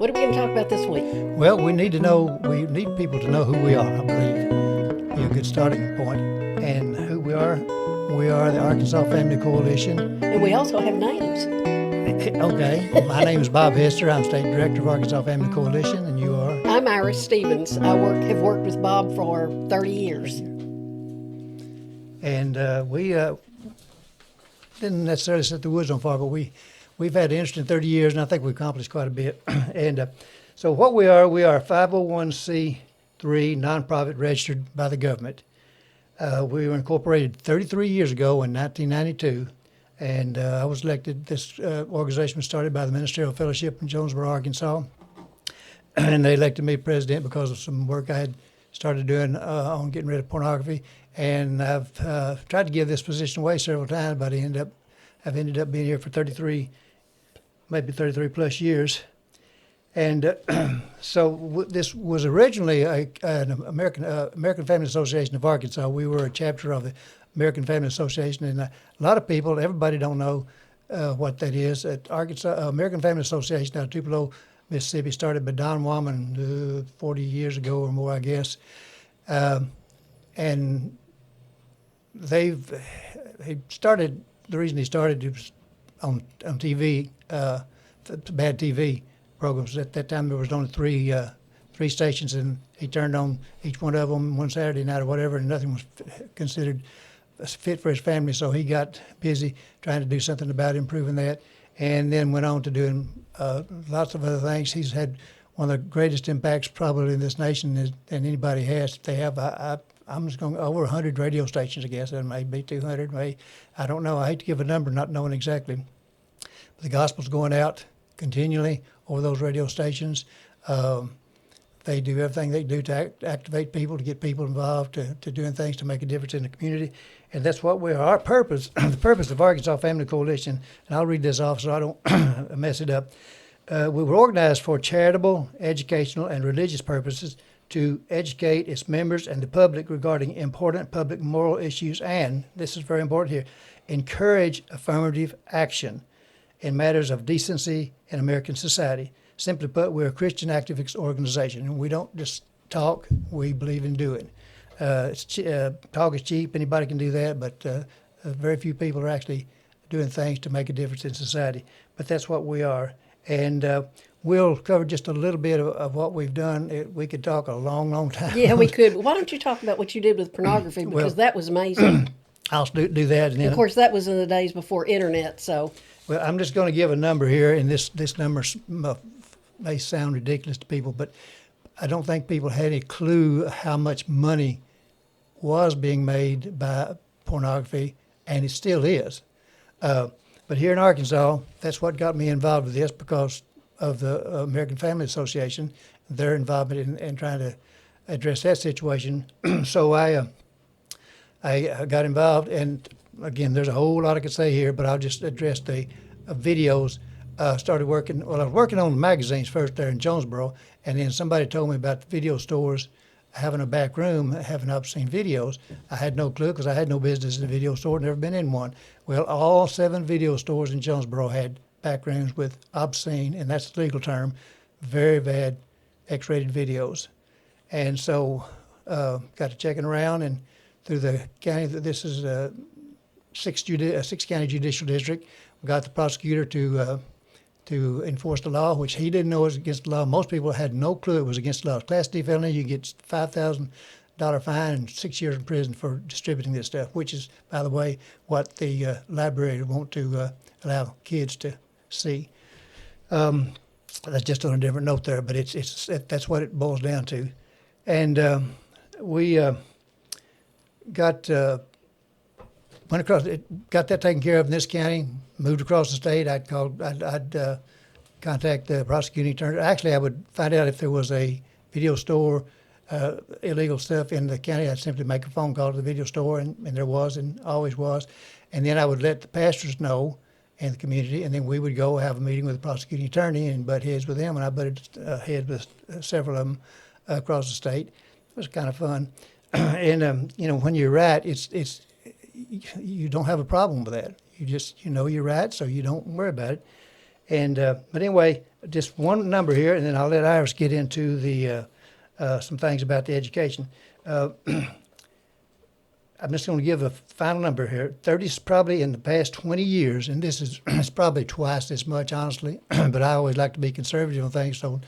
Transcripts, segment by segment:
What are we going to talk about this week? Well, we need people to know who we are, I believe. Be a good starting point. And who we are the Arkansas Family Coalition. And we also have names. Okay, my name is Bob Hester. I'm State Director of Arkansas Family Coalition, and you are? I'm Iris Stevens. I have worked with Bob for 30 years. And we didn't necessarily set the woods on fire, but we've had an interesting 30 years, and I think we've accomplished quite a bit. And so what we are a 501c3 nonprofit registered by the government. We were incorporated 33 years ago in 1992, and I was elected. This organization was started by the Ministerial Fellowship in Jonesboro, Arkansas, and they elected me president because of some work I had started doing on getting rid of pornography. And I've tried to give this position away several times, but I've ended up being here for 33 plus years. And so this was originally an American Family Association of Arkansas. We were a chapter of the American Family Association, and a lot of people, everybody don't know what that is. At Arkansas, American Family Association out of Tupelo, Mississippi, started by Don Woman 40 years ago or more, I guess. And he started. The reason he started was on TV, bad TV programs. At that time, there was only three stations, and he turned on each one of them one Saturday night or whatever, and nothing was considered fit for his family. So he got busy trying to do something about improving that, and then went on to doing lots of other things. He's had one of the greatest impacts probably in this nation than anybody has. They have, I'm just going over 100 radio stations, I guess. It may be 200, I don't know. I hate to give a number, not knowing exactly. But the gospel's going out continually over those radio stations. They do everything they do to activate people, to get people involved, to doing things to make a difference in the community. And that's what we are. Our purpose, the purpose of Arkansas Family Coalition, and I'll read this off so I don't mess it up. We were organized for charitable, educational, and religious purposes to educate its members and the public regarding important public moral issues and, this is very important here, encourage affirmative action in matters of decency in American society. Simply put, we're a Christian activist organization, and we don't just talk, we believe in doing. Talk is cheap, anybody can do that, but very few people are actually doing things to make a difference in society. But that's what we are. And we'll cover just a little bit of what we've done. We could talk a long, long time. Yeah, we could. But why don't you talk about what you did with pornography, because that was amazing. I'll do that. And then, of course, that was in the days before internet, so. Well, I'm just going to give a number here, and this number may sound ridiculous to people, but I don't think people had any clue how much money was being made by pornography, and it still is. But here in Arkansas, that's what got me involved with this, because of the American Family Association, their involvement in trying to address that situation. So I got involved, and again, there's a whole lot I could say here, but I'll just address the videos. I was working on magazines first there in Jonesboro, and then somebody told me about the video stores having a back room, having obscene videos. I had no clue, because I had no business in a video store, never been in one. Well, all 7 video stores in Jonesboro had back rooms with obscene, and that's the legal term, very bad X-rated videos. And so got to checking around, and through the county, this is a 6-county judicial district, we got the prosecutor to enforce the law, which he didn't know was against the law. Most people had no clue it was against the law. Class D felony, you get $5,000 fine and 6 years in prison for distributing this stuff, which is, by the way, what the library want to allow kids to see. That's just on a different note there, but that's what it boils down to. And we got that taken care of in this county, moved across the state. I'd contact the prosecuting attorney. Actually, I would find out if there was a video store, illegal stuff in the county. I'd simply make a phone call to the video store, and there was, and always was. And then I would let the pastors know in the community, and then we would go have a meeting with the prosecuting attorney and butt heads with them, and I butted heads with several of them across the state. It was kind of fun. And, when you're right, you don't have a problem with that. You know you're right, so you don't worry about it. And but anyway, just one number here, and then I'll let Iris get into the some things about the education. I'm just going to give a final number here. 30 is probably in the past 20 years, and this is it's probably twice as much, honestly. But I always like to be conservative on things, so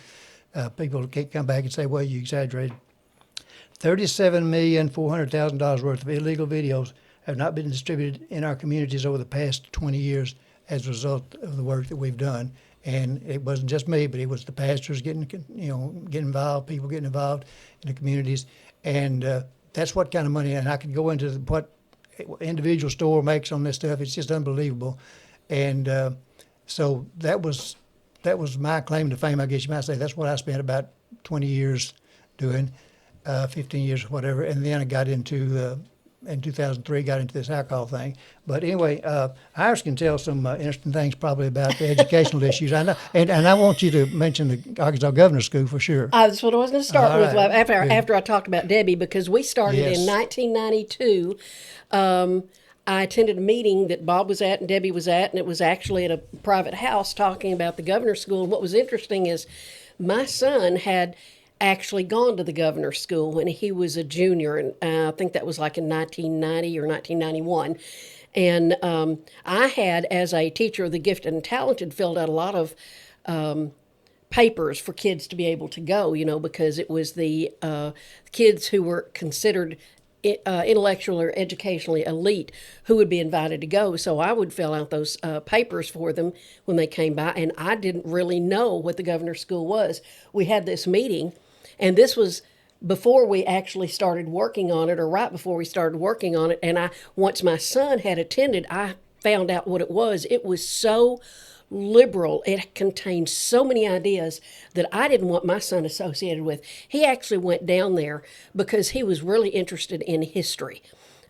people can't come back and say, "Well, you exaggerated." $37,400,000 worth of illegal videos have not been distributed in our communities over the past 20 years as a result of the work that we've done. And it wasn't just me, but it was the pastors getting involved, people getting involved in the communities, and that's what kind of money. And I could go into what individual store makes on this stuff. It's just unbelievable. And so that was my claim to fame, I guess you might say. That's what I spent about 20 years doing, 15 years or whatever. And then I got into in 2003, got into this alcohol thing. But anyway, Iris can tell some interesting things probably about the educational issues. I know, and I want you to mention the Arkansas Governor's School for sure. That's what I was going to start All with right. after I talked about Debbie, because we started Yes. in 1992. I attended a meeting that Bob was at and Debbie was at, and it was actually at a private house talking about the Governor's School. And what was interesting is my son had actually gone to the Governor's School when he was a junior, and I think that was like in 1990 or 1991. And I had, as a teacher of the gifted and talented, filled out a lot of papers for kids to be able to go, because it was the kids who were considered intellectual or educationally elite who would be invited to go. So I would fill out those papers for them when they came by, and I didn't really know what the Governor's School was. We had this meeting, and this was before we actually started working on it, or right before we started working on it. And once my son had attended, I found out what it was. It was so liberal. It contained so many ideas that I didn't want my son associated with. He actually went down there because he was really interested in history.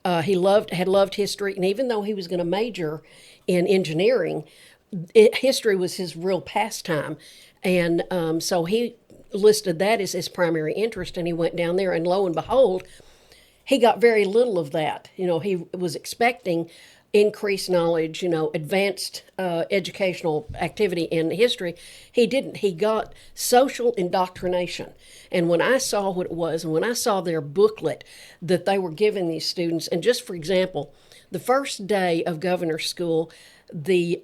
He had loved history, and even though he was going to major in engineering, history was his real pastime. And so he listed that as his primary interest, and he went down there, and lo and behold, he got very little of that. He was expecting increased knowledge, advanced educational activity in history. He didn't. He got social indoctrination. And when I saw what it was, and when I saw their booklet that they were giving these students, and just for example, the first day of Governor's School, the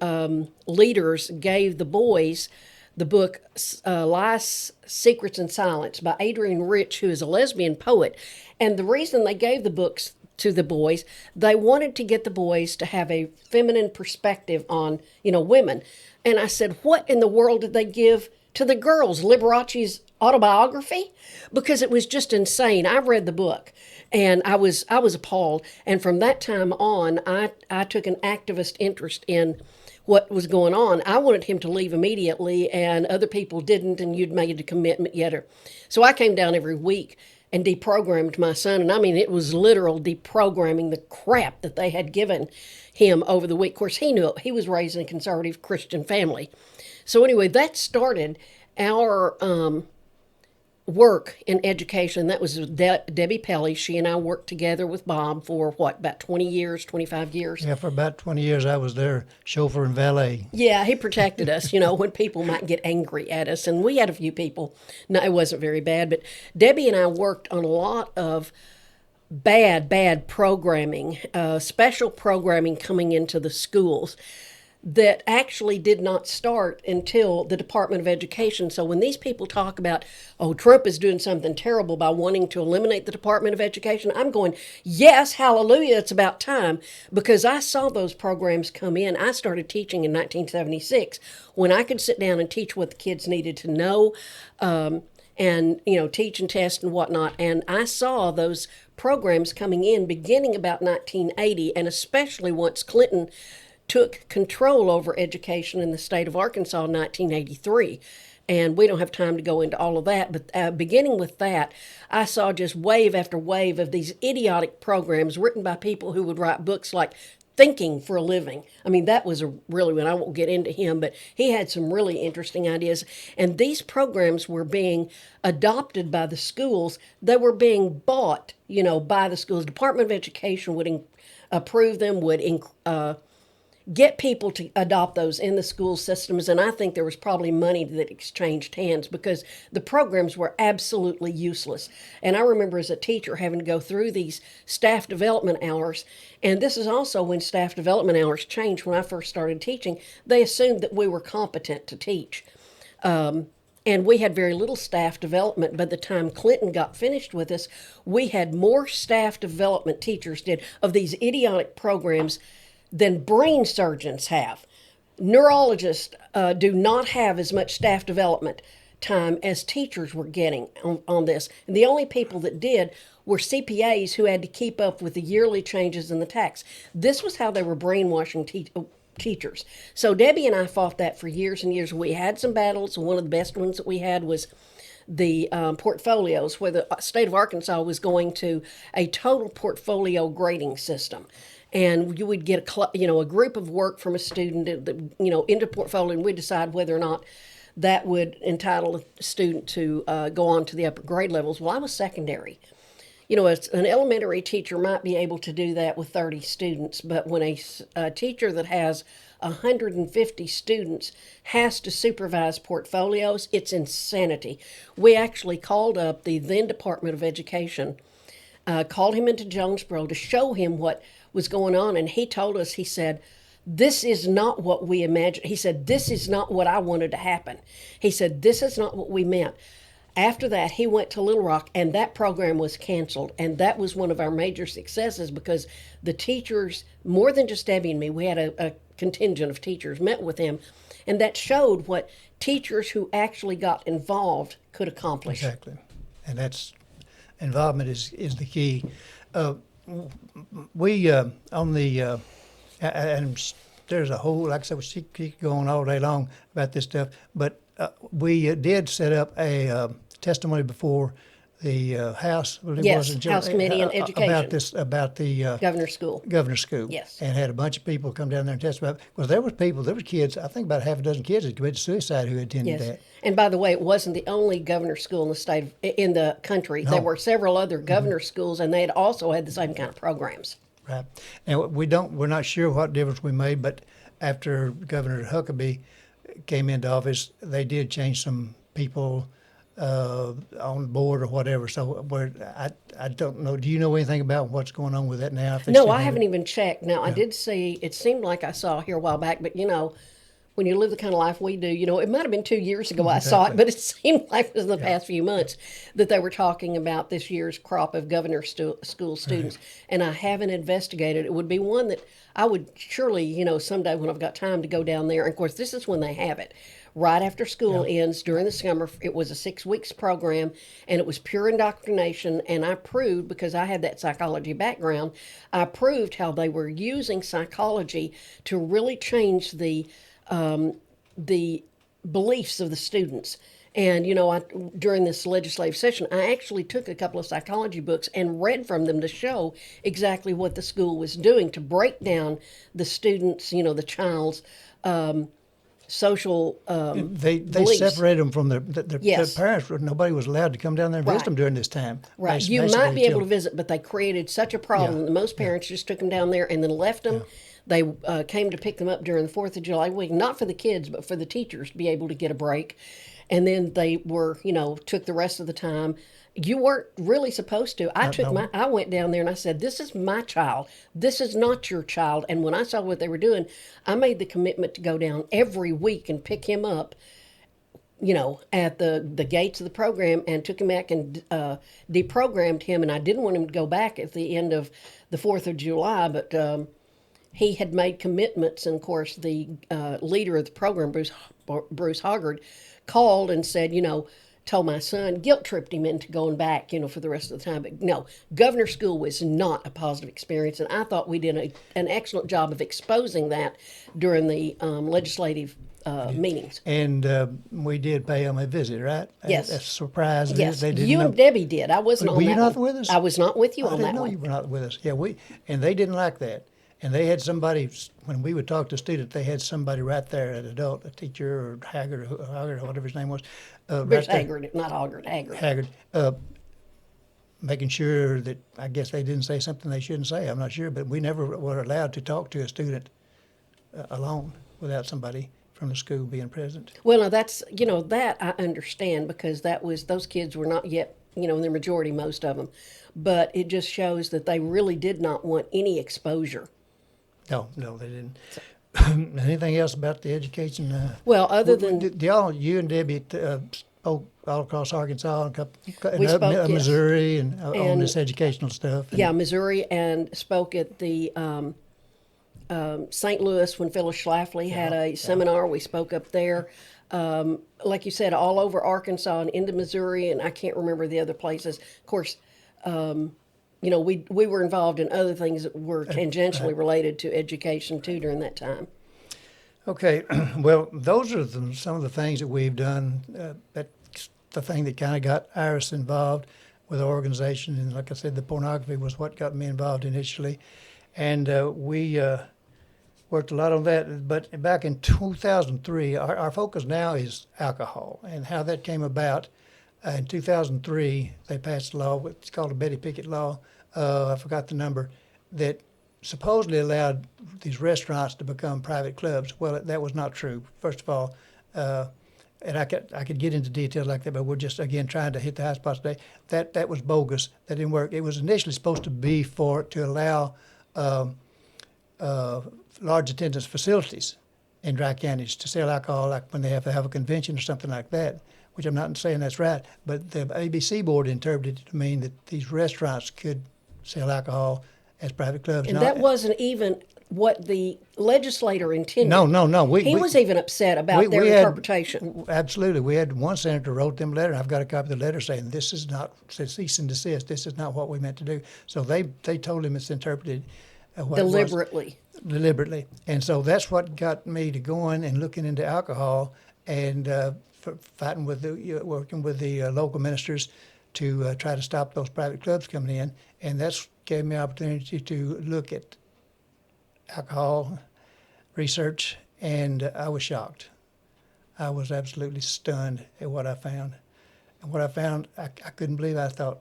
leaders gave the boys the book Lies, Secrets, and Silence by Adrienne Rich, who is a lesbian poet. And the reason they gave the books to the boys, they wanted to get the boys to have a feminine perspective on, women. And I said, what in the world did they give to the girls? Liberace's autobiography? Because it was just insane. I read the book, and I was appalled. And from that time on, I took an activist interest in what was going on. I wanted him to leave immediately, and other people didn't, and you'd made a commitment yet. So I came down every week and deprogrammed my son. And I mean, it was literal deprogramming the crap that they had given him over the week. Of course, he knew it. He was raised in a conservative Christian family. So anyway, that started our work in education. That was Debbie Pelly. She and I worked together with Bob for about 20 years, 25 years. Yeah, for about 20 years I was their chauffeur and valet. Yeah, he protected us, when people might get angry at us. And we had a few people. No, it wasn't very bad. But Debbie and I worked on a lot of bad programming, special programming coming into the schools that actually did not start until the Department of Education. So when these people talk about, Trump is doing something terrible by wanting to eliminate the Department of Education, I'm going, yes, hallelujah, it's about time, because I saw those programs come in. I started teaching in 1976 when I could sit down and teach what the kids needed to know, and teach and test and whatnot. And I saw those programs coming in beginning about 1980, and especially once Clinton took control over education in the state of Arkansas in 1983. And we don't have time to go into all of that, but beginning with that, I saw just wave after wave of these idiotic programs written by people who would write books like Thinking for a Living. I mean, that was a really one. I won't get into him, but he had some really interesting ideas. And these programs were being adopted by the schools. They were being bought, by the schools. Department of Education would approve them, would get people to adopt those in the school systems. And I think there was probably money that exchanged hands because the programs were absolutely useless. And I remember as a teacher having to go through these staff development hours. And this is also when staff development hours changed. When I first started teaching, they assumed that we were competent to teach. And we had very little staff development. By the time Clinton got finished with us, we had more staff development teachers did of these idiotic programs than brain surgeons have. Neurologists do not have as much staff development time as teachers were getting on this. And the only people that did were CPAs who had to keep up with the yearly changes in the tax. This was how they were brainwashing teachers. So Debbie and I fought that for years and years. We had some battles. One of the best ones that we had was the portfolios, where the state of Arkansas was going to a total portfolio grading system. And you would get a group of work from a student, into portfolio, and we'd decide whether or not that would entitle a student to go on to the upper grade levels. Well, I was secondary. An elementary teacher might be able to do that with 30 students, but when a teacher that has 150 students has to supervise portfolios, it's insanity. We actually called up the then Department of Education, called him into Jonesboro to show him what was going on, and he told us, he said, this is not what we imagined. He said, this is not what I wanted to happen. He said, this is not what we meant. After that, he went to Little Rock, and that program was canceled. And that was one of our major successes because the teachers, more than just Debbie and me, we had a contingent of teachers, met with him, and that showed what teachers who actually got involved could accomplish. Exactly. And that's involvement is the key. We on the and there's a whole, like I said, we keep going all day long about this stuff, but we did set up a testimony before the House. Yes, House Committee on Education. About the Governor's School. Governor's School. Yes. And had a bunch of people come down there and testify. Because there was kids, I think about half a dozen kids that committed suicide who attended that. And by the way, it wasn't the only governor's school in the country. No. There were several other governor's schools, and they had also had the same kind of programs. Right. And we're not sure what difference we made, but after Governor Huckabee came into office, they did change some people on board or whatever. So I don't know. Do you know anything about what's going on with that now? No, I haven't even checked. Now, I did see, it seemed like I saw here a while back, but when you live the kind of life we do, it might have been 2 years ago I saw it, but it seemed like it was in the past few months that they were talking about this year's crop of governor's school students. Right. And I haven't investigated. It would be one that I would surely, someday when I've got time to go down there. And of course, this is when they have it. Right after school ends during the summer. It was a 6 weeks program, and it was pure indoctrination. And I proved, because I had that psychology background, I proved how they were using psychology to really change the beliefs of the students. And, during this legislative session, I actually took a couple of psychology books and read from them to show exactly what the school was doing to break down the students, the child's social they beliefs. separated them from their parents. Nobody was allowed to come down there and visit them during this time. Right. You might be able to visit, but they created such a problem that most parents just took them down there and then left them. They came to pick them up during the 4th of July week, not for the kids, but for the teachers to be able to get a break. And then they were, took the rest of the time. You weren't really supposed to. I went down there and I said, this is my child. This is not your child. And when I saw what they were doing, I made the commitment to go down every week and pick him up, at the gates of the program, and took him back and deprogrammed him. And I didn't want him to go back at the end of the 4th of July, but he had made commitments. And of course, the leader of the program, Bruce Hoggard, called and said, told my son, guilt tripped him into going back, for the rest of the time. But no, Governor's School was not a positive experience. And I thought we did an excellent job of exposing that during the legislative meetings. And we did pay them a visit, right? Yes. A surprise. Yes. They didn't you and Debbie did. I wasn't on that. Were you not with us? I was not with you on that one. I didn't know you were not with us. Yeah, and they didn't like that. And they had somebody, when we would talk to students, they had somebody right there, an adult, a teacher, or Haggard, or whatever his name was. Bruce Haggard, not Hoggard, Haggard. Haggard, making sure that, I guess they didn't say something they shouldn't say, I'm not sure, but we never were allowed to talk to a student alone without somebody from the school being present. Well, now that's, that I understand because those kids were not yet, in the majority, most of them. But it just shows that they really did not want any exposure. No, they didn't. Anything else about the education? Well, other than Did y'all, you and Debbie spoke all across Arkansas and We spoke, yes. Missouri and on And- this educational stuff? yeah, Missouri, and spoke at the St. Louis when Phyllis Schlafly had a seminar. We spoke up there. Like you said, all over Arkansas and into Missouri, and I can't remember the other places. Of course, we were involved in other things that were tangentially related to education too during that time. Okay, well, those are some of the things that we've done. That's the thing that kind of got Iris involved with the organization. And like I said, the pornography was what got me involved initially. And we worked a lot on that. But back in 2003, our focus now is alcohol and how that came about. In 2003, they passed a law, it's called the Betty Pickett Law. I forgot the number, that supposedly allowed these restaurants to become private clubs. Well, that was not true. First of all, and I could get into details like that, but we're just, again, trying to hit the high spots today. That was bogus. That didn't work. It was initially supposed to be to allow large attendance facilities in dry counties to sell alcohol, like when they have to have a convention or something like that, which I'm not saying that's right. But the ABC board interpreted it to mean that these restaurants could sell alcohol as private clubs. And that wasn't even what the legislator intended. No. He was even upset about their interpretation. Absolutely. We had one senator wrote them a letter. I've got a copy of the letter saying this is not, says cease and desist. This is not what we meant to do. So they told him it's interpreted Deliberately. Deliberately. And so that's what got me to going and looking into alcohol and working with the local ministers to try to stop those private clubs coming in. And that's gave me opportunity to look at alcohol research, and I was shocked. I was absolutely stunned at what I found. And what I found, I couldn't believe. I thought,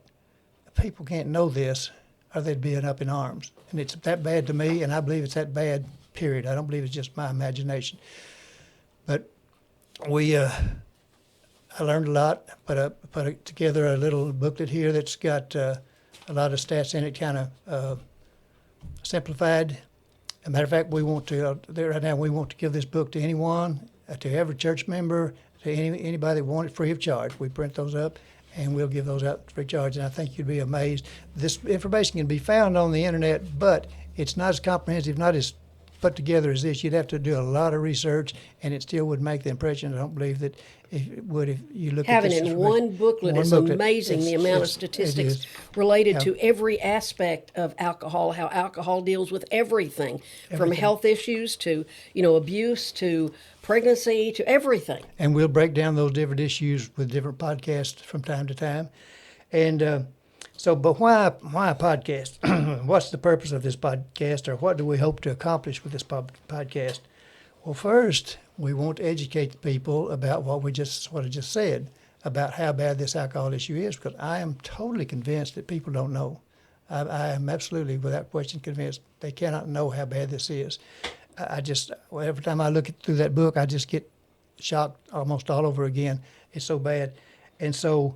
people can't know this or they'd be up in arms. And it's that bad to me, and I believe it's that bad, period. I don't believe it's just my imagination. But I learned a lot, put together a little booklet here that's got a lot of stats in it, kind of simplified. As a matter of fact, we want to give this book to anyone, to every church member, to anybody that wants it free of charge. We print those up, and we'll give those out free of charge, and I think you'd be amazed. This information can be found on the internet, but it's not as comprehensive, not as put together as this. You'd have to do a lot of research, and it still would make the impression. I don't believe that it would if you look Having at this. in one booklet is amazing, the amount of statistics related to every aspect of alcohol, how alcohol deals with everything. From health issues to, abuse to pregnancy to everything. And we'll break down those different issues with different podcasts from time to time. And but why a podcast? What's the purpose of this podcast, or what do we hope to accomplish with this podcast? Well, first, we want to educate the people about what I just said, about how bad this alcohol issue is, because I am totally convinced that people don't know. I am absolutely, without question, convinced they cannot know how bad this is. Every time I look through that book, I just get shocked almost all over again. It's so bad. And so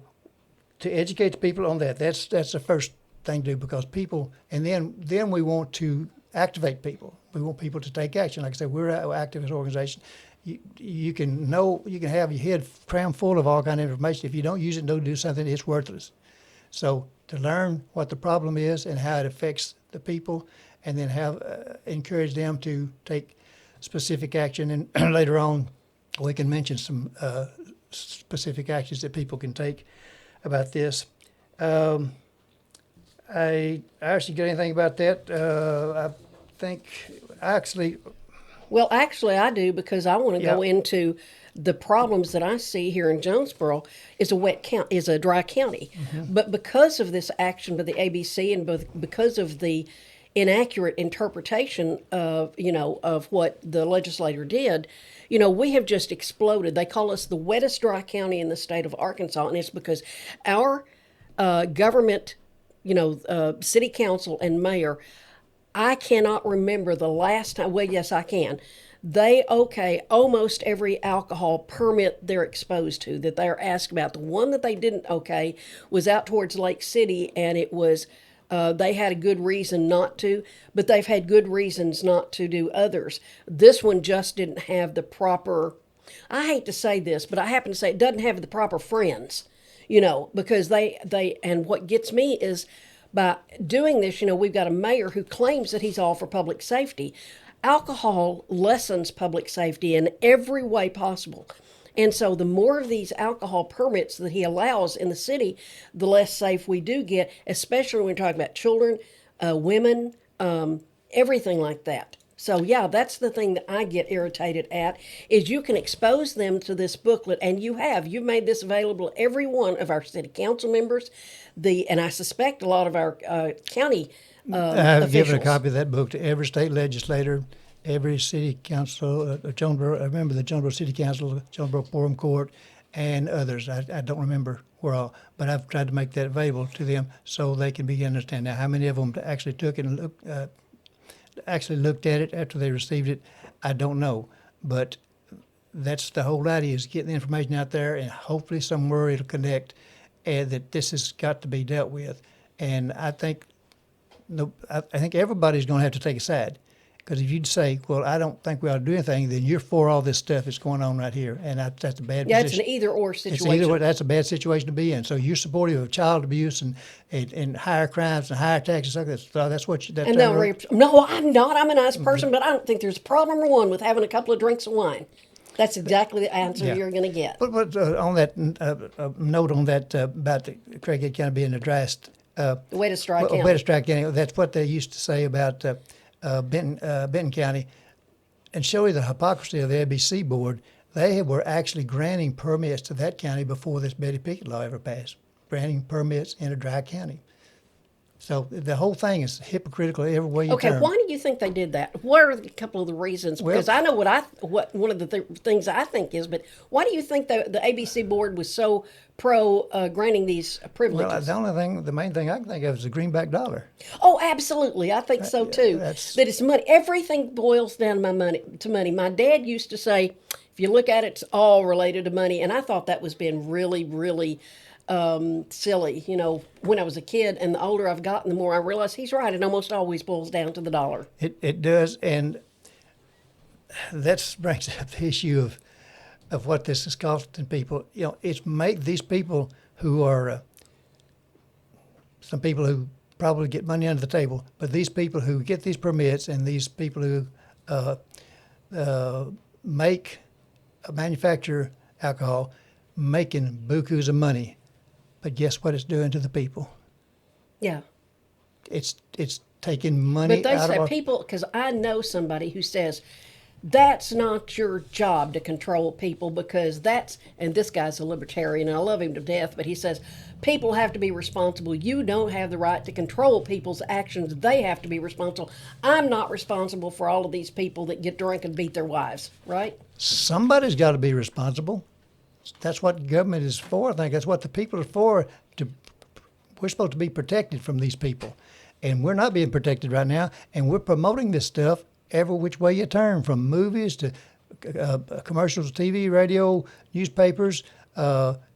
to educate the people on that's the first thing to do, because people, and then we want to activate people. We want people to take action. Like I said, we're an activist organization. You can have your head crammed full of all kind of information. If you don't use it and don't do something, it's worthless. So to learn what the problem is and how it affects the people, and then encourage them to take specific action. And later on, we can mention some specific actions that people can take about this. I actually got anything about that? I think actually. Well, actually, I do, because I want to go into the problems that I see here in Jonesboro. Is a dry county, but because of this action by the ABC and because of the inaccurate interpretation of what the legislator did, we have just exploded. They call us the wettest dry county in the state of Arkansas, and it's because our government, city council and mayor, I cannot remember the last time. Well, yes, I can. they okay almost every alcohol permit they're exposed to that they're asked about. The one that they didn't okay was out towards Lake City, and it was they had a good reason not to, but they've had good reasons not to do others. This one just didn't have the proper. I hate to say this, but I happen to say it doesn't have the proper friends, because they and what gets me is by doing this, we've got a mayor who claims that he's all for public safety. Alcohol lessens public safety in every way possible. And so the more of these alcohol permits that he allows in the city, the less safe we do get, especially when we're talking about children, women, everything like that. So yeah, that's the thing that I get irritated at is you can expose them to this booklet, and you've made this available to every one of our city council members, and I suspect a lot of our county I've given a officials. copy of that book to every state legislator, every city council, Jonesboro, I remember the Jonesboro City Council, Jonesboro Forum Court, and others. I don't remember where all, but I've tried to make that available to them so they can begin to understand. Now, how many of them actually took it and actually looked at it after they received it, I don't know. But that's the whole idea, is getting the information out there, and hopefully somewhere it'll connect, and that this has got to be dealt with. And I think everybody's going to have to take a side. Because if you'd say, well, I don't think we ought to do anything, then you're for all this stuff that's going on right here. And that's a bad Yeah, position. it's an either-or It's situation. either way, that's a bad situation to be in. So you're supportive of child abuse and higher crimes and higher taxes. That's what you, And no, I'm not. I'm a nice person, but I don't think there's problem number one with having a couple of drinks of wine. That's exactly the answer Yeah. you're going to get. But on that note on that about the Craighead County being addressed, The way to strike well, out. way to strike County, that's what they used to say about Benton County. And show you the hypocrisy of the ABC board. They were actually granting permits to that county before this Betty Pickett law ever passed, granting permits in a dry county. So the whole thing is hypocritical every way you Okay, turn. why do you think they did that? What are a couple of the reasons? Because I know what one of the things I think is, but why do you think the ABC board was so pro granting these privileges? Well, the main thing I can think of is the greenback dollar. Oh, absolutely. I think so too. that's- That it's money. Everything boils down to money. My dad used to say, if you look at it, it's all related to money. And I thought that was being really, really silly, when I was a kid. And the older I've gotten, the more I realize he's right. It almost always boils down to the dollar. It does, and that brings up the issue of what this is costing people. It's make these people who are some people who probably get money under the table, but these people who get these permits and these people who manufacture alcohol, making bukus of money. But guess what it's doing to the people? Yeah. It's taking money But they out of say our people, because I know somebody who says, that's not your job to control people because and this guy's a libertarian and I love him to death, but he says, people have to be responsible. You don't have the right to control people's actions. They have to be responsible. I'm not responsible for all of these people that get drunk and beat their wives, right? Somebody's got to be responsible. That's what government is for. I think that's what the people are for. We're supposed to be protected from these people, and we're not being protected right now. And we're promoting this stuff every which way you turn, from movies to commercials, TV, radio, newspapers,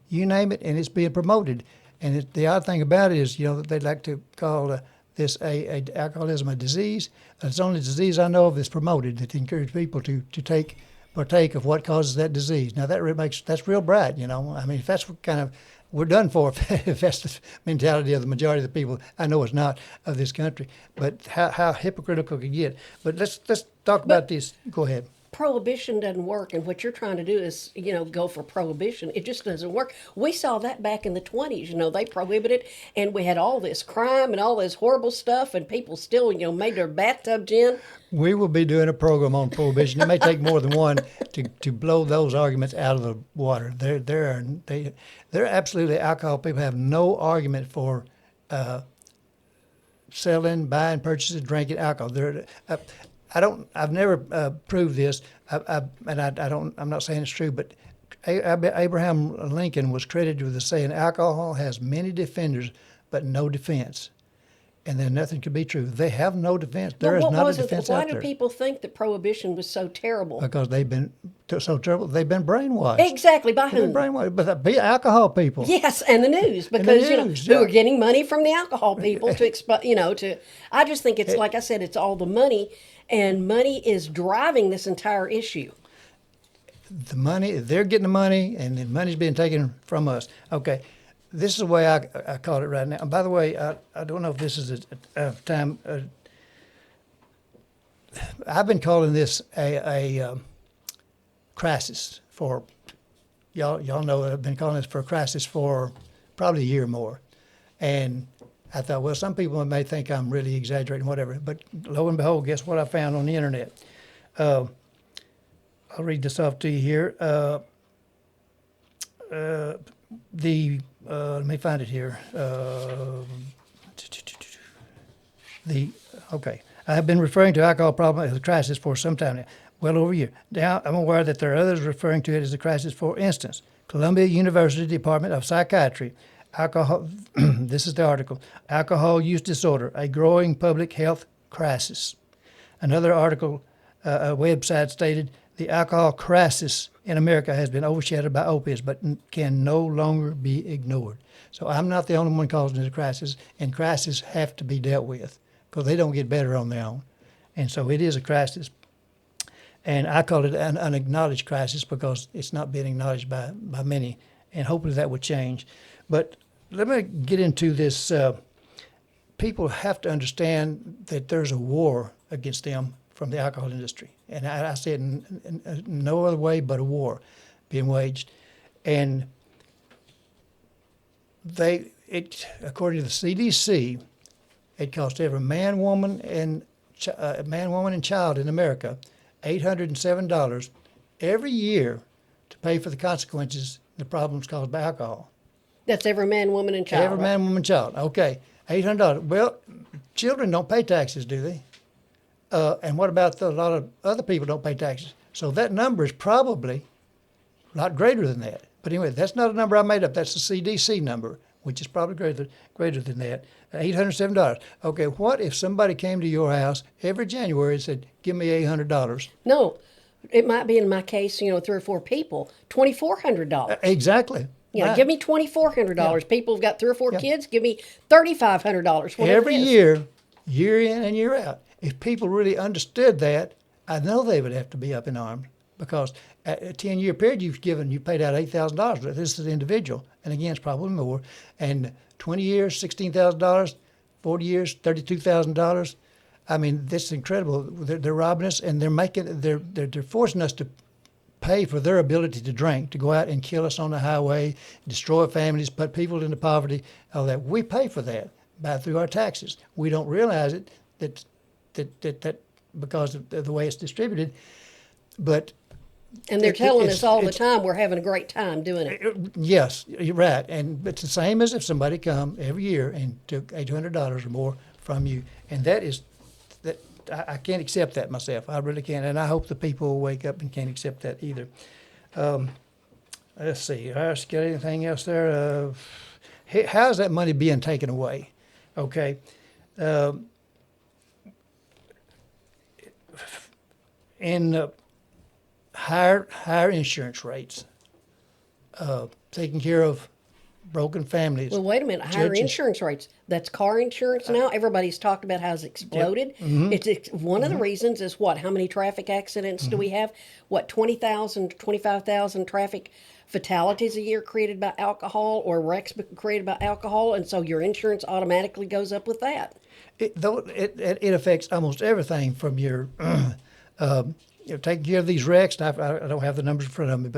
you name it, and it's being promoted. And the odd thing about it is, they like to call this alcoholism a disease. It's the only disease I know of that's promoted, that encourages people to partake of what causes that disease. Now that's real bright, I mean, if that's what kind of we're done for, if that's the mentality of the majority of the people. I know it's not of this country, but how hypocritical it can get. But let's talk about this. Go ahead. Prohibition doesn't work, and what you're trying to do is, go for prohibition. It just doesn't work. We saw that back in the 20s. They prohibited, and we had all this crime and all this horrible stuff, and people still, made their bathtub gin. We will be doing a program on prohibition. It may take more than one to blow those arguments out of the water. They're absolutely alcohol. People have no argument for selling, buying, purchasing, drinking alcohol. I've never proved this, I'm not saying it's true, but Abraham Lincoln was credited with saying alcohol has many defenders but no defense. and then nothing could be true. They have no defense. But There is what not a was it? defense Why out do there people think that prohibition was so terrible? because they've been so terrible. They've been brainwashed. Exactly, by They've been whom? brainwashed, but the alcohol people. Yes, and the news, And the because news, who yeah. are getting money from the alcohol people to to. I just think it's like I said, it's all the money, and money is driving this entire issue. The money, they're getting the money, and the money's being taken from us. Okay, this is the way I call it right now. And by the way, I don't know if this is a time. I've been calling this a crisis for y'all. Y'all know I've been calling this for a crisis for probably a year or more, and I thought, well, some people may think I'm really exaggerating, whatever. But lo and behold, guess what I found on the internet? I'll read this off to you here. Let me find it here. Okay. I have been referring to alcohol problem as a crisis for some time now, well over a year. Now I'm aware that there are others referring to it as a crisis. For instance, Columbia University Department of Psychiatry, alcohol. This is the article: Alcohol use disorder, a growing public health crisis. Another article, a website stated, the alcohol crisis in America has been overshadowed by opiates, but can no longer be ignored. So I'm not the only one causing it a crisis, and crises have to be dealt with because they don't get better on their own. And so it is a crisis. And I call it an unacknowledged crisis because it's not being acknowledged by many, and hopefully that will change. But let me get into this. People have to understand that there's a war against them from the alcohol industry. And I say it in no other way but a war being waged. And according to the CDC, it costs every man, woman, and child in America $807 every year to pay for the consequences, the problems caused by alcohol. That's every man, woman, and child. Every man, woman, child. Okay, $800. Well, children don't pay taxes, do they? And what about a lot of other people don't pay taxes? So that number is probably a lot greater than that. But anyway, that's not a number I made up. That's the CDC number, which is probably greater than that. $807. Okay, what if somebody came to your house every January and said, "Give me $800"? No, it might be in my case, 3 or 4 people, $2,400. Exactly. Yeah, Right. give me $2,400. People have got 3 or 4 kids, give me $3,500. Every year, year in and year out. If people really understood that, I know they would have to be up in arms because at a 10-year period you paid out $8,000. This is an individual, and again, it's probably more. And 20 years, $16,000, 40 years, $32,000. I mean, this is incredible. They're robbing us, and they're forcing us to pay for their ability to drink, to go out and kill us on the highway, destroy families, put people into poverty, all that. We pay for that through our taxes. We don't realize it that because of the way it's distributed, but and they're telling us all the time we're having a great time doing it. Yes, you're right, and it's the same as if somebody come every year and took $800 or more from you, and that I can't accept that myself. I really can't, and I hope the people will wake up and can't accept that either. Let's see. Got anything else there? How's that money being taken away? Okay. In higher insurance rates, taking care of broken families. Well, wait a minute. Higher insurance rates. That's car insurance now. Everybody's talked about how it's exploded. Yep. Mm-hmm. It's one of the reasons is what? How many traffic accidents do we have? What, 20,000, 25,000 traffic fatalities a year created by alcohol or wrecks created by alcohol, and so your insurance automatically goes up with that. It affects almost everything from your taking care of these wrecks. I don't have the numbers in front of me,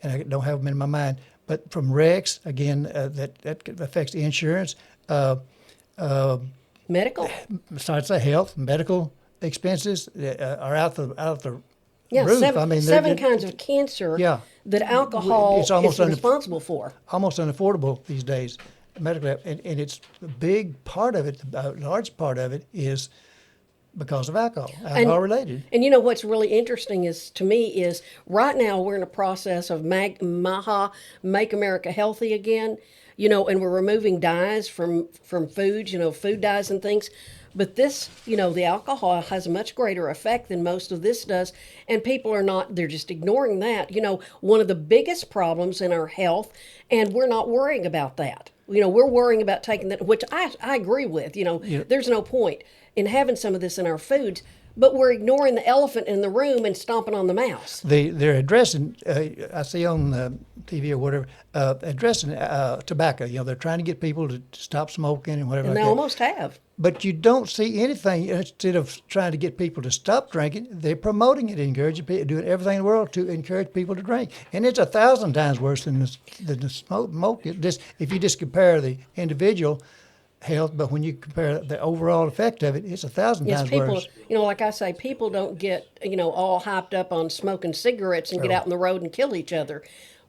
and I don't have them in my mind. But from wrecks, again, that affects the insurance. Medical. Besides the health, medical expenses are out the Yeah, roof. seven kinds of cancer that alcohol is responsible for. Almost unaffordable these days, medically, and it's a big part of it. A large part of it is because of alcohol related. And you know what's really interesting is to me is right now we're in a process of MAHA, Make America Healthy Again. And we're removing dyes from foods, food dyes and things. But this, the alcohol has a much greater effect than most of this does. And people are not, they're just ignoring that. One of the biggest problems in our health, and we're not worrying about that. We're worrying about taking that, which I agree with. There's no point in having some of this in our foods, but we're ignoring the elephant in the room and stomping on the mouse. They're addressing, I see on TV or whatever, addressing tobacco. They're trying to get people to stop smoking and whatever. And they almost have. But you don't see anything, instead of trying to get people to stop drinking, they're promoting it, encouraging people, doing everything in the world to encourage people to drink. And it's 1,000 times worse than the smoke. If you just compare the individual health, but when you compare the overall effect of it, it's 1,000 times worse. Like I say, people don't get, all hyped up on smoking cigarettes and get out on the road and kill each other.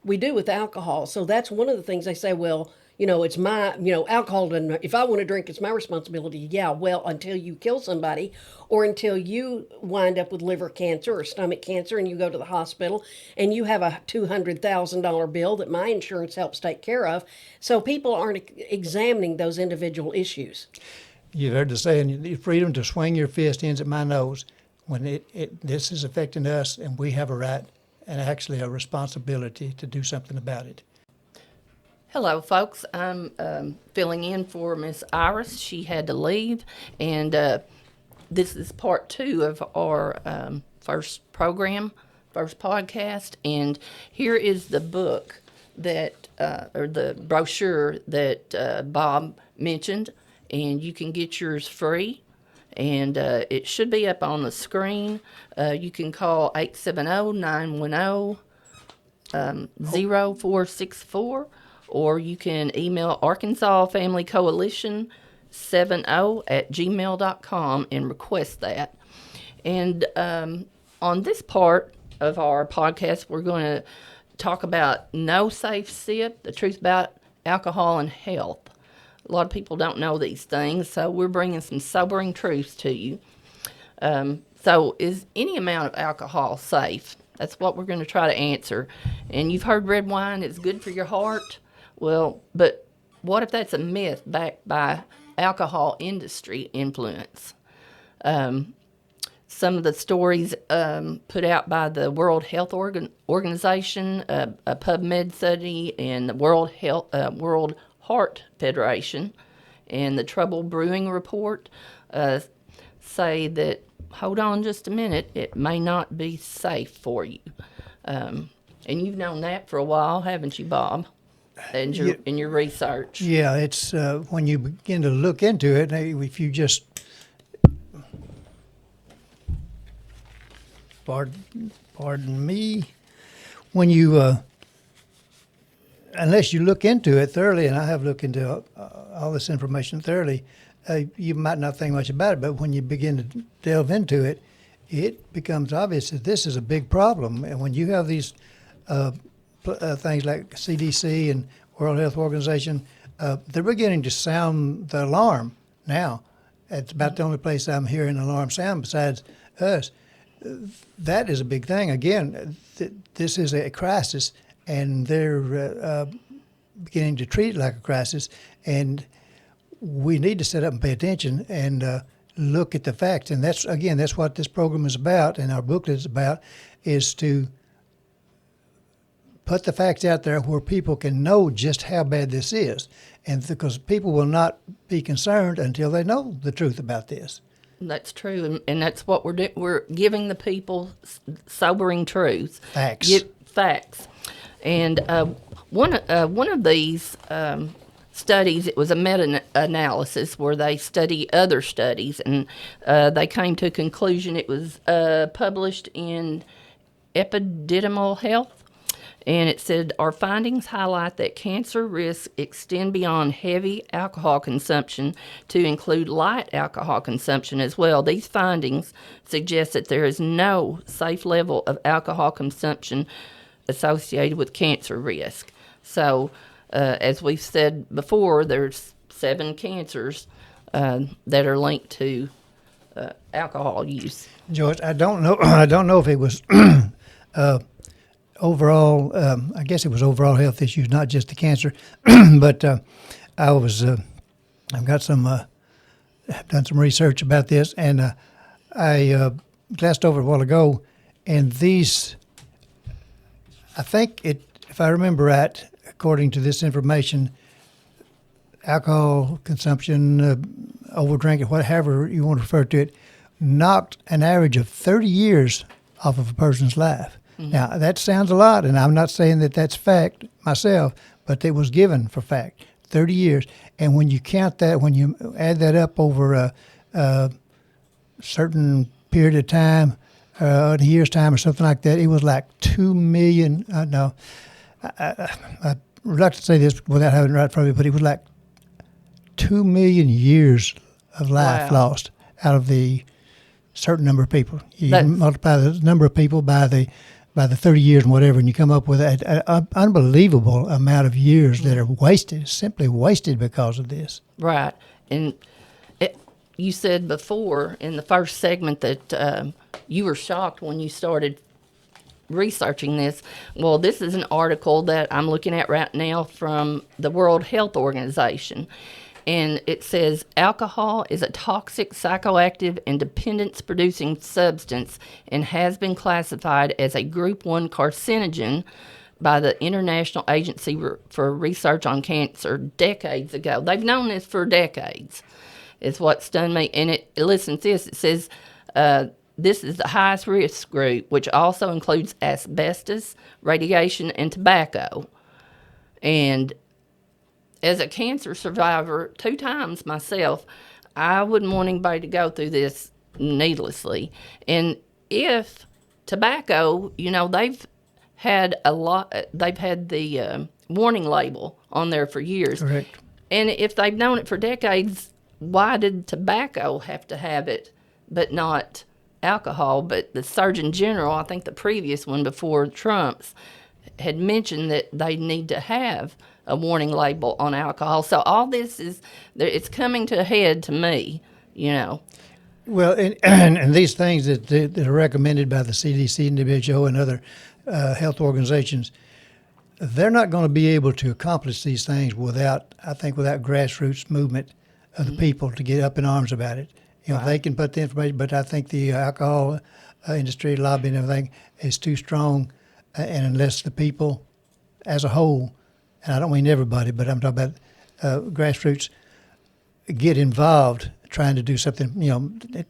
We do with alcohol. So that's one of the things they say, well, it's my, alcohol, and if I want to drink, it's my responsibility. Yeah, well, until you kill somebody or until you wind up with liver cancer or stomach cancer and you go to the hospital and you have a $200,000 bill that my insurance helps take care of. So people aren't examining those individual issues. You've heard the saying, the freedom to swing your fist ends at my nose. When this is affecting us, and we have a right and actually a responsibility to do something about it. Hello, folks. I'm filling in for Miss Iris. She had to leave, and this is part 2 of our first podcast. And here is the book that, or the brochure that Bob mentioned, and you can get yours free. And it should be up on the screen. You can call 870-910-0464. Or you can email Arkansas Family Coalition 70@gmail.com and request that. And on this part of our podcast, we're going to talk about No Safe Sip, the truth about alcohol and health. A lot of people don't know these things, so we're bringing some sobering truths to you. So is any amount of alcohol safe? That's what we're going to try to answer. And you've heard red wine is good for your heart. Well, but what if that's a myth backed by alcohol industry influence? Some of the stories put out by the World Health Organization, a PubMed study, and the World Heart Federation, and the Trouble Brewing Report say that, hold on just a minute, it may not be safe for you. And you've known that for a while, haven't you, Bob? In your research. Yeah, it's when you begin to look into it, if you just, pardon me, when you, unless you look into it thoroughly, and I have looked into all this information thoroughly, you might not think much about it, but when you begin to delve into it, it becomes obvious that this is a big problem. And when you have these things like CDC and World Health Organization, they're beginning to sound the alarm now. It's about the only place I'm hearing an alarm sound besides us. That is a big thing. Again, this is a crisis, and they're beginning to treat it like a crisis. And we need to sit up and pay attention and look at the facts. And that's what this program is about, and our booklet is about, is to put the facts out there where people can know just how bad this is. And because people will not be concerned until they know the truth about this. That's true, and that's what we're doing. We're giving the people sobering truths. Facts. Facts. And one of these studies, it was a meta-analysis where they study other studies, and they came to a conclusion. It was published in Epidemiological Health. And it said, our findings highlight that cancer risks extend beyond heavy alcohol consumption to include light alcohol consumption as well. These findings suggest that there is no safe level of alcohol consumption associated with cancer risk. So, as we've said before, there's 7 cancers that are linked to alcohol use. Joyce, I don't know. I don't know if it was overall. I guess it was overall health issues, not just the cancer. But I was. I've got some. I've done some research about this, and I glanced over it a while ago, and these. I think it. If I remember right, according to this information, alcohol consumption, overdrinking, whatever you want to refer to it, knocked an average of 30 years off of a person's life. Mm-hmm. Now, that sounds a lot, and I'm not saying that that's fact myself, but it was given for fact, 30 years. And when you count that, when you add that up over a certain period of time, a year's time or something like that, it was like 2 million, I'd like to say this without having it right in front of me, but it was like 2 million years of life lost out of the certain number of people. You multiply the number of people by the 30 years and whatever, and you come up with an unbelievable amount of years that are wasted, simply wasted because of this. Right. And you said before in the first segment that you were shocked when you started researching this. Well, this is an article that I'm looking at right now from the World Health Organization. And it says alcohol is a toxic, psychoactive, and dependence-producing substance and has been classified as a Group 1 carcinogen by the International Agency for Research on Cancer decades ago. They've known this for decades, is what stunned me. And listen to this, it says this is the highest risk group, which also includes asbestos, radiation, and tobacco. And as a cancer survivor 2 times myself, I wouldn't want anybody to go through this needlessly. And if tobacco, they've had the warning label on there for years. Correct. And if they've known it for decades, why did tobacco have to have it, but not alcohol? But the Surgeon General, I think the previous one before Trump's, had mentioned that they need to have a warning label on alcohol. So all this it's coming to a head to me, Well, and these things that are recommended by the CDC and WHO and other health organizations, they're not going to be able to accomplish these things without grassroots movement of the people to get up in arms about it. Right. They can put the information, but I think the alcohol industry lobby and everything is too strong, and unless the people as a whole, and I don't mean everybody, but I'm talking about grassroots, get involved trying to do something,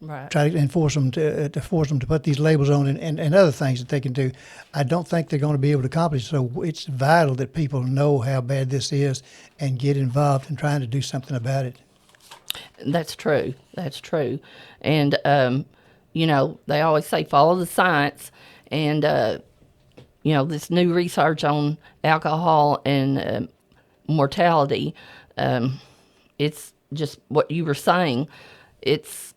Right. try to force them to put these labels on and other things that they can do. I don't think they're going to be able to accomplish. So it's vital that people know how bad this is and get involved in trying to do something about it. That's true. And, they always say follow the science. And, this new research on alcohol and mortality, it's just what you were saying. It's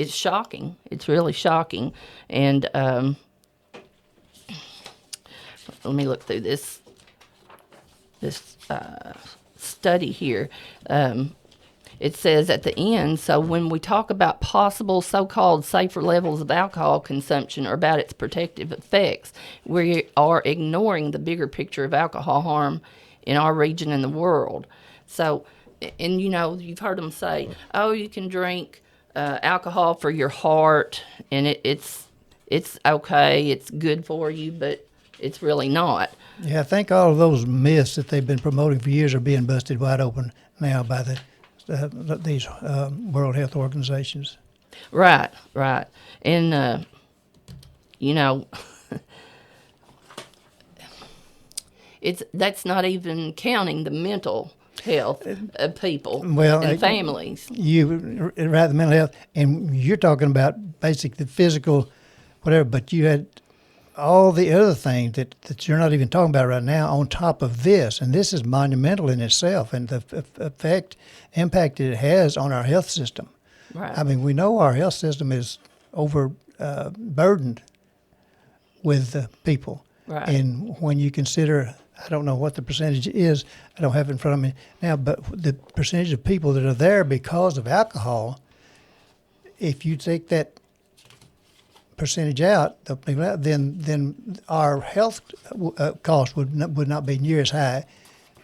shocking. It's really shocking. And let me look through this study here. It says at the end, so when we talk about possible so-called safer levels of alcohol consumption or about its protective effects, we are ignoring the bigger picture of alcohol harm in our region and the world. So, and you've heard them say, oh, you can drink alcohol for your heart, and it's okay, it's good for you, but it's really not. Yeah, I think all of those myths that they've been promoting for years are being busted wide open now by these World Health Organizations. Right. And, that's not even counting the mental health of people and families. You right, the mental health, and you're talking about basic the physical, whatever. But you had all the other things that you're not even talking about right now on top of this, and this is monumental in itself, and the impact it has on our health system. Right. I mean, we know our health system is overburdened with people, Right. and when you consider, I don't know what the percentage is, I don't have it in front of me now, but the percentage of people that are there because of alcohol if you take that percentage out, then our health costs would not be near as high,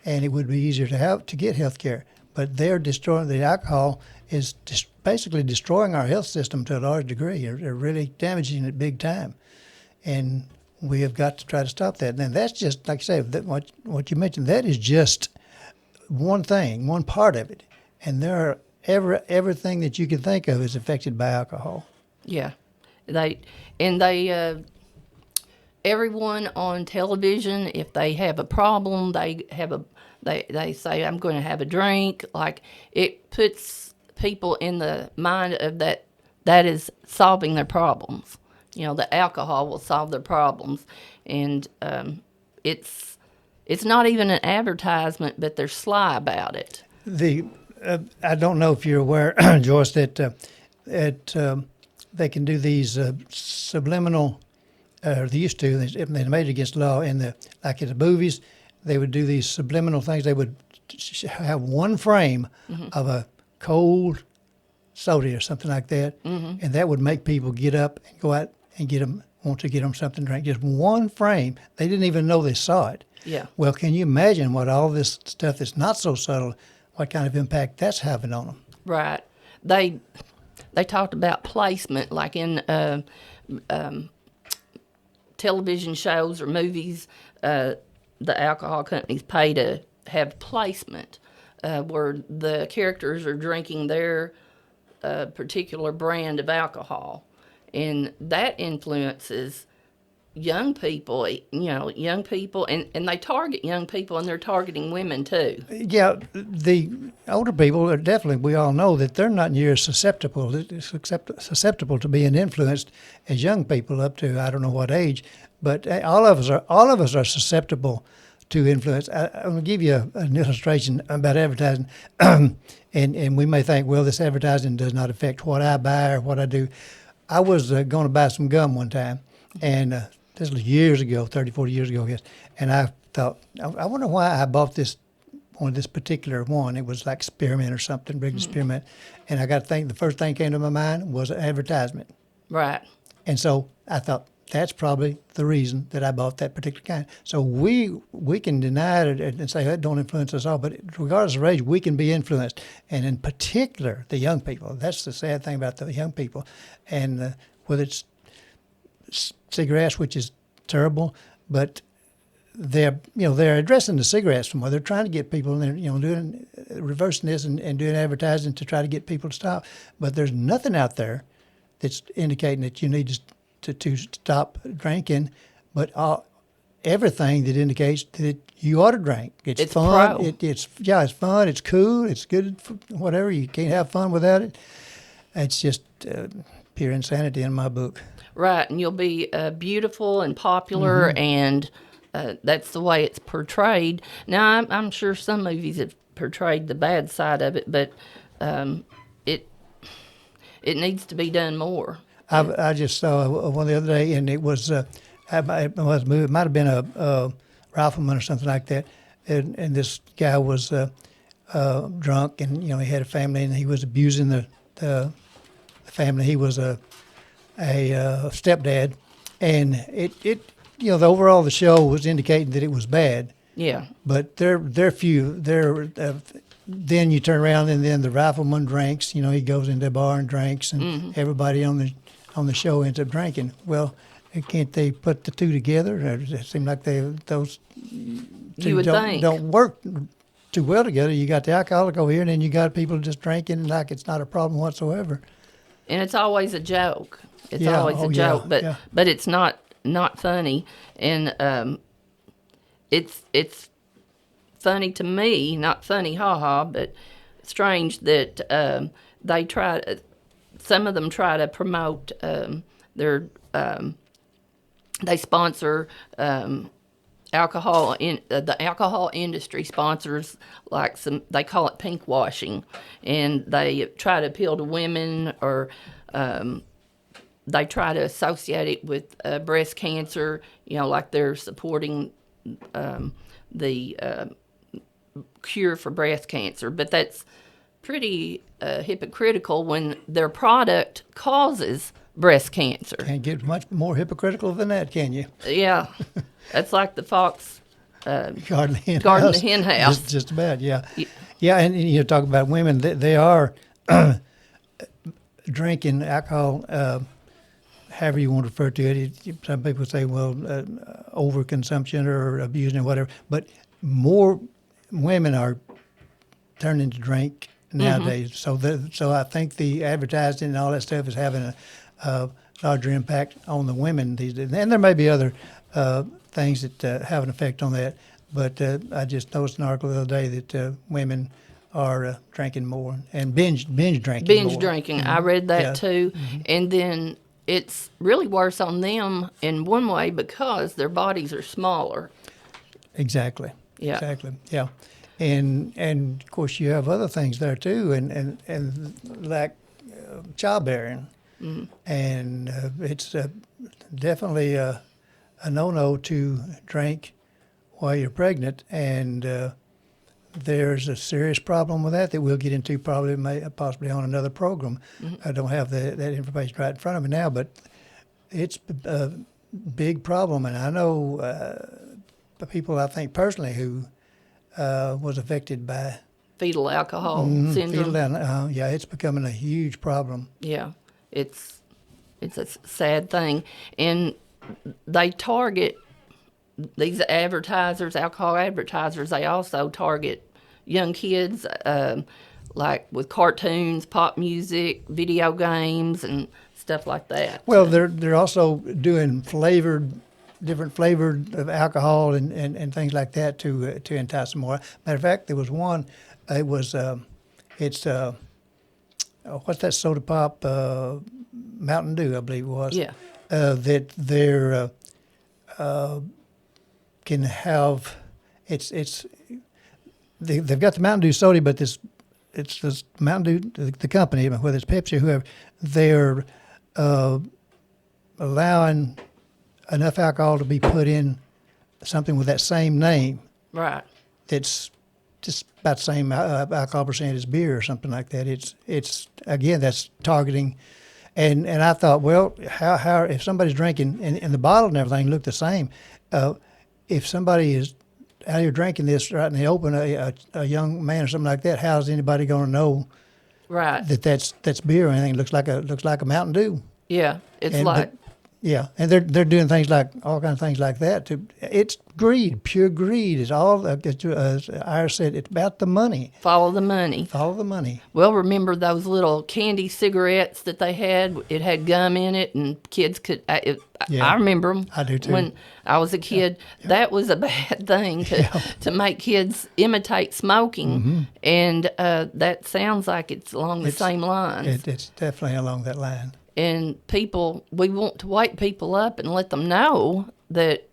and it would be easier to get health care. But they're destroying the alcohol is basically destroying our health system to a large degree. They're really damaging it big time, and we have got to try to stop that. And that's just like I say, what you mentioned. That is just one thing, one part of it, and there are everything that you can think of is affected by alcohol. Yeah, they everyone on television, if they have a problem, they say, I'm going to have a drink. Like, it puts people in the mind of that is solving their problems. You know, the alcohol will solve their problems, and it's not even an advertisement, but they're sly about it. I don't know if you're aware, Joyce, that they can do these subliminal. They used to. They made it against law. Like in the movies, they would do these subliminal things. They would have one frame of a cold soda or something like that, and that would make people get up and go out and want to get them something to drink. Just one frame. They didn't even know they saw it. Yeah. Well, can you imagine what all this stuff that's not so subtle, what kind of impact that's having on them? Right. They talked about placement, like in television shows or movies. The alcohol companies pay to have placement, where the characters are drinking their particular brand of alcohol, and that influences young people, and they target young people, and they're targeting women too. Yeah, the older people are definitely, we all know that they're not near as susceptible to being influenced as young people up to I don't know what age, but all of us are susceptible to influence. I'm going to give you an illustration about advertising, and we may think, well, this advertising does not affect what I buy or what I do. I was going to buy some gum one time, and this was years ago, 30, 40 years ago, I guess, and I thought, I wonder why I bought this particular one. It was like spearmint or something, big spearmint, and I got to think, the first thing came to my mind was an advertisement. Right. And so I thought, that's probably the reason that I bought that particular kind. So we can deny it and say that don't influence us all, but regardless of age, we can be influenced, and in particular the young people. That's the sad thing about the young people, and whether it's cigarettes, which is terrible, but they're addressing the cigarettes from where they're trying to get people, and they're doing reversing this and doing advertising to try to get people to stop. But there's nothing out there that's indicating that you need to stop drinking, but everything that indicates that you ought to drink. It's fun. It's fun. It's cool. It's good for whatever. You can't have fun without it. It's just pure insanity in my book. Right, and you'll be beautiful and popular, and that's the way it's portrayed. Now, I'm sure some movies have portrayed the bad side of it, but it needs to be done more. I just saw one the other day, and it was it might have been a rifleman or something like that, and this guy was drunk, and he had a family, and he was abusing the family. He was a stepdad, and it the overall the show was indicating that it was bad. Yeah. But they're few. Then you turn around, and then the rifleman drinks. He goes into a bar and drinks, and everybody on the show ends up drinking. Well, can't they put the two together? It seems like those two don't work too well together. You got the alcoholic over here, and then you got people just drinking like it's not a problem whatsoever. And it's always a joke. It's always a joke, but it's not funny, and it's funny to me, not funny, haha, but strange that some of them try to promote their they sponsor alcohol in the alcohol industry sponsors they call it pink washing, and they try to appeal to women, or they try to associate it with breast cancer, like they're supporting the cure for breast cancer, but that's pretty hypocritical when their product causes breast cancer. Can't get much more hypocritical than that, can you? Yeah, that's like the fox Garden hen garden house. the hen house. Just about, yeah. Yeah, and you talk about women, they are drinking alcohol, however you want to refer to it. Some people say, well, overconsumption or abusing or whatever, but more women are turning to drink nowadays. So I think the advertising and all that stuff is having a larger impact on the women these days. And there may be other things that have an effect on that, but I just noticed an article the other day that women are drinking more and binge drinking. Binge more. drinking. I read that Yeah. too. And then it's really worse on them in one way because their bodies are smaller. Exactly. Yeah. Exactly. Yeah. And of course you have other things there too, and like childbearing, and it's definitely a no-no to drink while you're pregnant, and there's a serious problem with that we'll get into possibly on another program. I don't have that information right in front of me now, but it's a big problem, and I know people I think personally who was affected by Fetal alcohol syndrome. yeah, it's becoming a huge problem. Yeah, it's a sad thing, and they target these advertisers, alcohol advertisers. They also target young kids, like with cartoons, pop music, video games, and stuff like that. Well, they're also doing different flavored of alcohol and things like that to entice them more. Matter of fact, there was one. It was what's that soda pop? Mountain Dew, I believe it was. Yeah. That they're can have they've got the Mountain Dew soda, but it's this Mountain Dew, the company, whether it's Pepsi or whoever, they're allowing enough alcohol to be put in something with that same name Right. that's just about the same alcohol percent as beer or something like that. It's again, that's targeting. And I thought, well, how if somebody's drinking and the bottle and everything look the same, if somebody is out here drinking this right in the open, a young man or something like that, how's anybody going to know Right. that's beer or anything? It looks like a Mountain Dew. Yeah. It's And like Yeah, and they're doing things like all kinds of things like that. It's greed, pure greed. It's all as Iris said. It's about the money. follow the money. Follow the money. Well, remember those little candy cigarettes that they had? It had gum in it, and kids could. Yeah. I remember them. I do too. When I was a kid, that was a bad thing to make kids imitate smoking, and that sounds like it's along the same lines. It's definitely along that line. And we want to wake people up and let them know that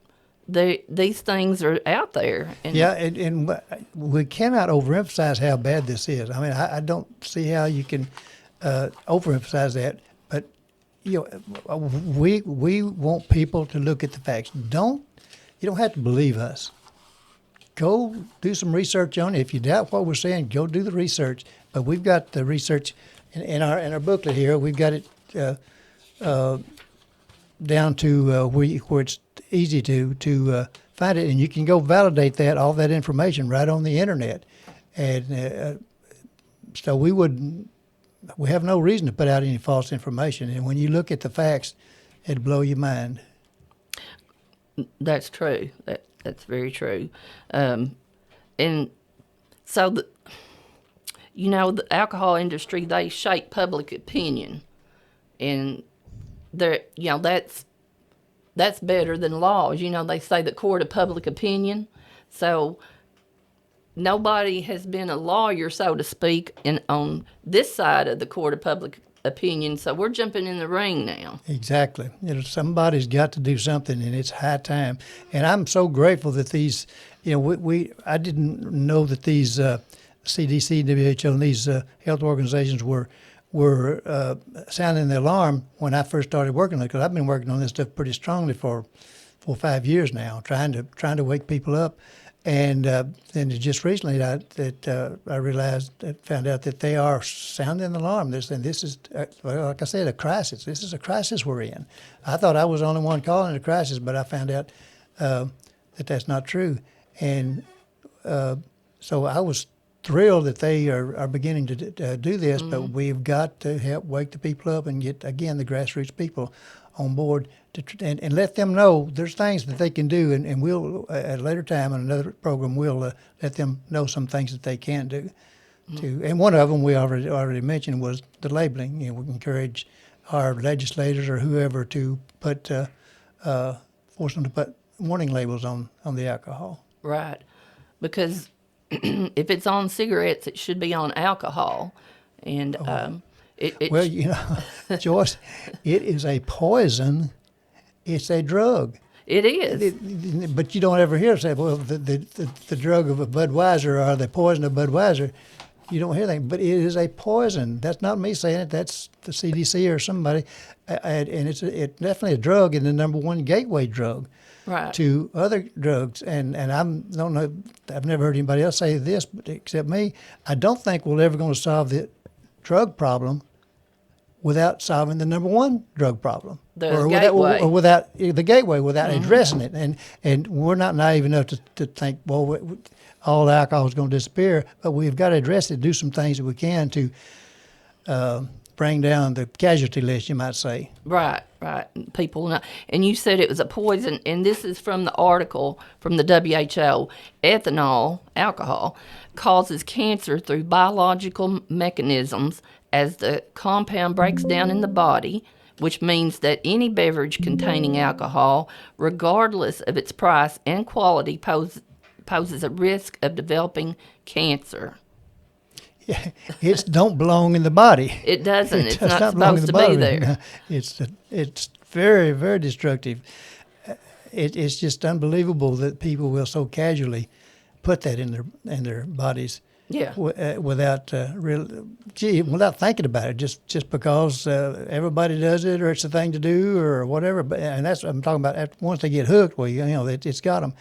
these things are out there. And Yeah, and we cannot overemphasize how bad this is. I mean, I don't see how you can overemphasize that. But we want people to look at the facts. You don't have to believe us. Go do some research on it. If you doubt what we're saying, go do the research. But we've got the research in our booklet here. We've got it down to where it's easy to find it, and you can go validate all that information right on the internet. And so we have no reason to put out any false information. And when you look at the facts, it'll blow your mind. that's true. That's very true. And so the alcohol industry, they shape public opinion, and that's better than laws. They say the court of public opinion. So nobody has been a lawyer, so to speak, on this side of the court of public opinion. So we're jumping in the ring now. Exactly. Somebody's got to do something, and it's high time. And I'm so grateful that these, I didn't know that these CDC, WHO, and these health organizations were sounding the alarm when I first started working on it, because I've been working on this stuff pretty strongly for 4 or 5 years now, trying to wake people up. And then just recently, I found out that they are sounding the alarm. This is, well, like I said, a crisis. This is a crisis we're in. I thought I was the only one calling it a crisis, but I found out that that's not true. And so I was thrilled that they are beginning to do this, but we've got to help wake the people up and get, again, the grassroots people on board and let them know there's things that they can do, and we'll, at a later time in another program, we'll let them know some things that they can do. And one of them we already mentioned was the labeling. You know, we encourage our legislators or whoever to force them to put warning labels on the alcohol. Right. Because if it's on cigarettes, it should be on alcohol. And Well, you know, Joyce, it is a poison. It's a drug. it is. But you don't ever hear say, well, the drug of a Budweiser or the poison of Budweiser. You don't hear that. But it is a poison. That's not me saying it. That's the CDC or somebody. And it's definitely a drug and the number one gateway drug. Right. To other drugs, and don't know. I've never heard anybody else say this, but except me. I don't think we're ever going to solve the drug problem without solving the number one drug problem, The gateway. or without the gateway, without addressing it. And we're not naive enough to think, well, all alcohol is going to disappear, but we've got to address it. Do some things that we can to bring down the casualty list, you might say. Right. People know. And you said it was a poison, and this is from the article from the WHO. Ethanol, alcohol, causes cancer through biological mechanisms as the compound breaks down in the body, which means that any beverage containing alcohol, regardless of its price and quality, poses a risk of developing cancer. Yeah, it don't belong in the body. It doesn't. It's does not belong in supposed the to be body. there. It's very, very destructive. It's just unbelievable that people will so casually put that in their bodies. Yeah. Without without thinking about it, just because everybody does it or it's a thing to do or whatever. But and that's what I'm talking about. Once they get hooked, well, you know, it's got them.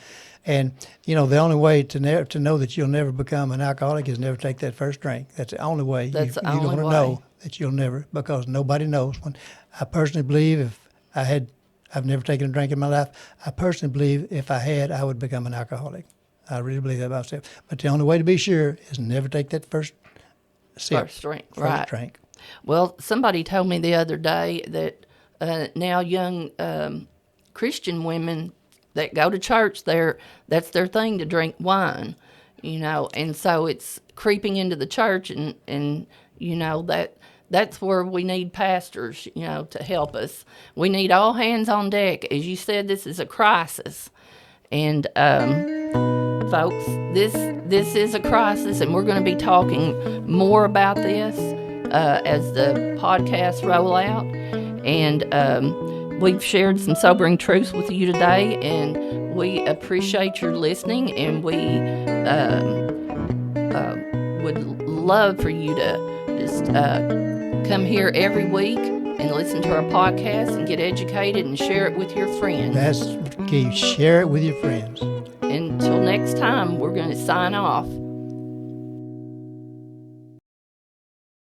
And you know, the only way to know that you'll never become an alcoholic is never take that first drink. That's the only way you're going to know that you'll never, because nobody knows. When I personally believe I've never taken a drink in my life. I personally believe if I had, I would become an alcoholic. I really believe that about myself. But the only way to be sure is never take that first sip. First drink, First right. drink. Well, somebody told me the other day that now young Christian women that go to church, that's their thing to drink wine, you know, and so it's creeping into the church, and you know, that's where we need pastors, you know, to help us. We need all hands on deck. As you said, this is a crisis, and folks, this is a crisis, and we're going to be talking more about this as the podcasts roll out. And we've shared some sobering truths with you today, and we appreciate your listening, and we would love for you to just come here every week and listen to our podcast and get educated and share it with your friends. That's key. Share it with your friends. Until next time, we're going to sign off.